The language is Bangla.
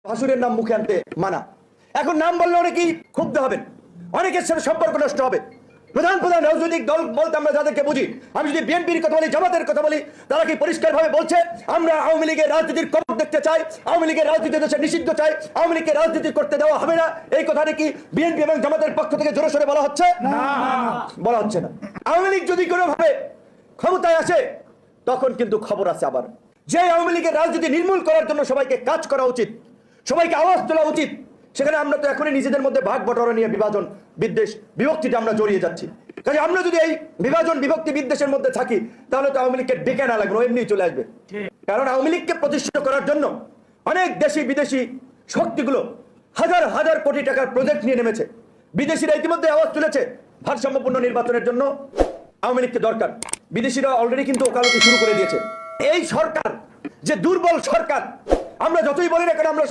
ভাসুরের নাম মুখে আনতে মানা। এখন নাম বললে অনেকেই ক্ষুব্ধ হবেন, অনেকের সাথে সম্পর্ক নষ্ট হবে। প্রধান প্রধান রাজনৈতিক দল বলতে আমরা যাদেরকে বুঝি, আমি যদি বিএনপির কথা বলি, জামাতের কথা বলি, তারা কি পরিষ্কারভাবে বলছে আমরা আওয়ামী লীগের রাজনীতির কবর দেখতে চাই, আওয়ামী লীগের রাজনীতি দেশে নিষিদ্ধ চাই, আওয়ামী লীগকে রাজনীতি করতে দেওয়া হবে না। এই কথাটা কি বিএনপি এবং জামাতের পক্ষ থেকে জোরে সোরে বলা হচ্ছে? বলা হচ্ছে না। আওয়ামী লীগ যদি কোনোভাবে ক্ষমতায় আসে তখন কিন্তু খবর আছে আবার, যে আওয়ামী লীগের রাজনীতি নির্মূল করার জন্য সবাইকে কাজ করা উচিত, সবাইকে আওয়াজ তোলা উচিত। সেখানে আমরা তো এখনই নিজেদের মধ্যে ভাগ বটরা নিয়ে বিভাজন বিদ্বেষ বিভক্তিতে আমরা জড়িয়ে যাচ্ছি। কাজে আমরা যদি এই বিভাজন বিভক্তি বিদ্বেষের মধ্যে থাকি তাহলে তো আওয়ামী লীগকে ডেকে না লাগবে, এমনি চলে আসবে। কারণ আওয়ামী লীগকে প্রতিষ্ঠিত করার জন্য অনেক দেশি বিদেশি শক্তিগুলো হাজার হাজার কোটি টাকার প্রজেক্ট নিয়ে নেমেছে। বিদেশিরা ইতিমধ্যে আওয়াজ তুলেছে ভারসাম্যপূর্ণ নির্বাচনের জন্য আওয়ামী লীগকে দরকার। বিদেশিরা অলরেডি কিন্তু ওকালতি শুরু করে দিয়েছে। এই সরকার যে দুর্বল সরকার, আমরা যতই বলি না কেন আমরা